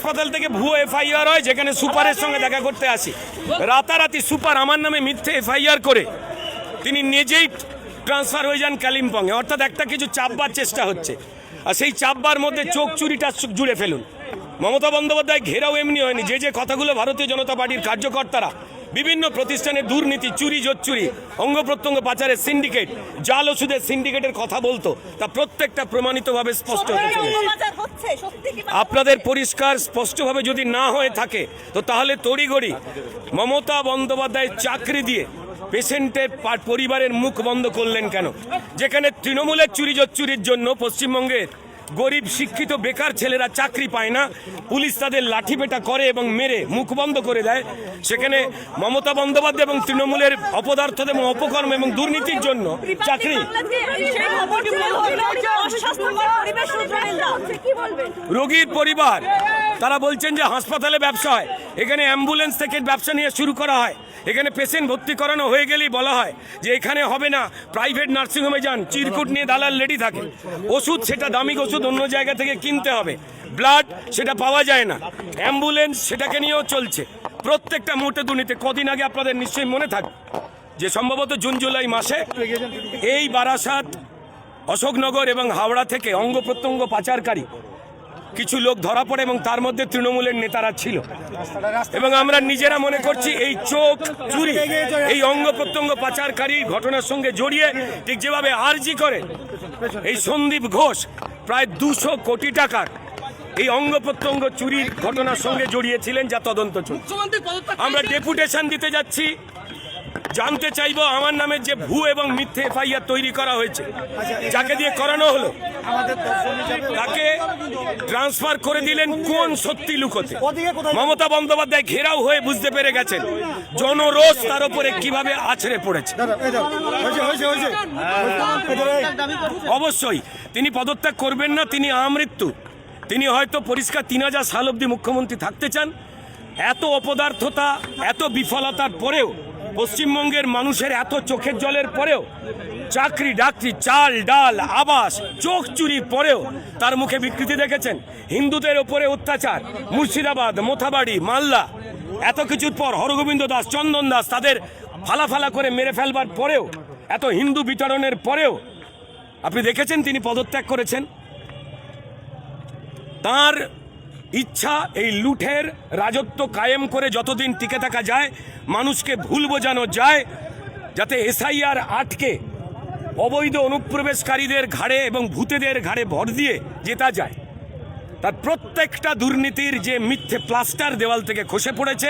হাসপাতাল থেকে ভুয়ো এফআইআর হয়, যেখানে সুপারের সঙ্গে দেখা করতে আসি। রাতারাতি সুপার আমার নামে মিথ্যে এফআইআর করে তিনি নিজেই ট্রান্সফার হয়ে যান কালিম্পংয়ে। অর্থাৎ একটা কিছু চাপবার চেষ্টা হচ্ছে, আর সেই চাপবার মধ্যে চোখ চুরিটা জুড়ে ফেলুন। মমতা বন্দ্যোপাধ্যায় ঘেরাও এমনি হয়নি, যে কথাগুলো ভারতীয় জনতা পার্টির কার্যকর্তারা বিভিন্ন প্রতিষ্ঠানে দুর্নীতি, চুরি জোচ্চুরি, অঙ্গ প্রত্যঙ্গ পাচারের সিন্ডিকেট, জাল ওষুধের সিন্ডিকেটের কথা বলতো, তা প্রত্যেকটা প্রমাণিতভাবে স্পষ্ট হতে চলেছে। আপনাদের পরিষ্কার স্পষ্টভাবে যদি না হয়ে থাকে, তো তাহলে তড়িঘড়ি মমতা বন্দ্যোপাধ্যায়ের চাকরি দিয়ে পেশেন্টের পরিবারের মুখ বন্ধ করলেন কেন? যেখানে তৃণমূলের চুরি জোচ্চুরির জন্য পশ্চিমবঙ্গের গরিব শিক্ষিত বেকার ছেলেরা চাকরি পায় না, পুলিশ তাদের লাঠিপেটা করে এবং মেরে মুখ বন্ধ করে দেয়, সেখানে মমতা বন্দ্যোপাধ্যায় এবং তৃণমূলের অপদার্থ এবং অপকর্ম এবং দুর্নীতির জন্য চাকরি। রোগীর পরিবার তারা বলছেন যে হাসপাতালে ব্যবসা হয়, এখানে অ্যাম্বুলেন্স থেকে ব্যবসা নিয়ে শুরু করা হয়, এখানে পেশেন্ট ভর্তি করানো হয়ে গেলেই বলা হয় যে এখানে হবে না, প্রাইভেট নার্সিংহোমে যান, চিরকুট নিয়ে দালাল রেডি থাকে। ওষুধ সেটা দামি ওষুধ অন্য জায়গা থেকে কিনতে হবে, ব্লাড সেটা পাওয়া যায় না, অ্যাম্বুলেন্স সেটাকে নিয়েও চলছে। প্রত্যেকটা মুহূর্তে দুর্নীতি। কদিন আগে আপনাদের নিশ্চয়ই মনে থাকবে যে সম্ভবত জুন জুলাই মাসে এই বারাসাত, অশোকনগর এবং হাওড়া থেকে অঙ্গ প্রত্যঙ্গ পাচারকারী কিছু লোক ধরা পড়ে এবং তার মধ্যে তৃণমূলের নেতারা ছিল। এবং আমরা নিজেরা মনে করছি এই চোখ চুরি, এই অঙ্গ প্রত্যঙ্গ পাচারকারীর ঘটনার সঙ্গে জড়িয়ে, ঠিক যেভাবে আরজি করে এই সন্দীপ ঘোষ প্রায় 200 কোটি টাকার এই অঙ্গ প্রত্যঙ্গ চুরির ঘটনার সঙ্গে জড়িয়েছিলেন, যা তদন্ত চলছে। আমরা ডেপুটেশন দিতে যাচ্ছি, জানতে চাইবো আমার নামে যে ভুয়ো এবং মিথ্যে এফআইআর তৈরি করা হয়েছে, যাকে দিয়ে করানো হলো, তাকে ট্রান্সফার করে দিলেন কোন সত্যি লুকোতে? মমতা বন্দ্যোপাধ্যায় ঘেরাও হয়ে বুঝতে পেরে গেছেন জনরোষ তার উপরে কিভাবে আছড়ে পড়েছে। অবশ্যই তিনি পদত্যাগ করবেন না, তিনি আমৃত্যু। তিনি হয়তো পরিষ্কার 3000 সাল অব্দি মুখ্যমন্ত্রী থাকতে চান। এত অপদার্থতা, এত বিফলতার পরেও, পশ্চিমবঙ্গের মানুষের এত চোখের জলের পরেও, চাকরি ডাকরি, চাল ডাল আবাস, চোখ চুরির পরেও তার মুখে বিকৃতি দেখেছেন। হিন্দুদের ওপরে অত্যাচার, মুর্শিদাবাদ, মোথাবাড়ি, মালদা, এত কিছুর পর হরগোবিন্দ দাস, চন্দন দাস, তাদের ফালা করে মেরে ফেলবার পরেও, এত হিন্দু বিতরণের পরেও আপনি দেখেছেন তিনি পদত্যাগ করেছেন। তার ইচ্ছা এই লুঠের রাজত্ব কায়েম করে যতদিন টিকে থাকা যায়, মানুষকে ভুল বোঝানো যায়, যাতে এসআইআর আটকে অবৈধ অনুপ্রবেশকারীদের ঘাড়ে এবং ভূতেদের ঘাড়ে ভর দিয়ে জেতা যায়। তার প্রত্যেকটা দুর্নীতির যে মিথ্যে প্লাস্টার দেওয়াল থেকে খসে পড়েছে।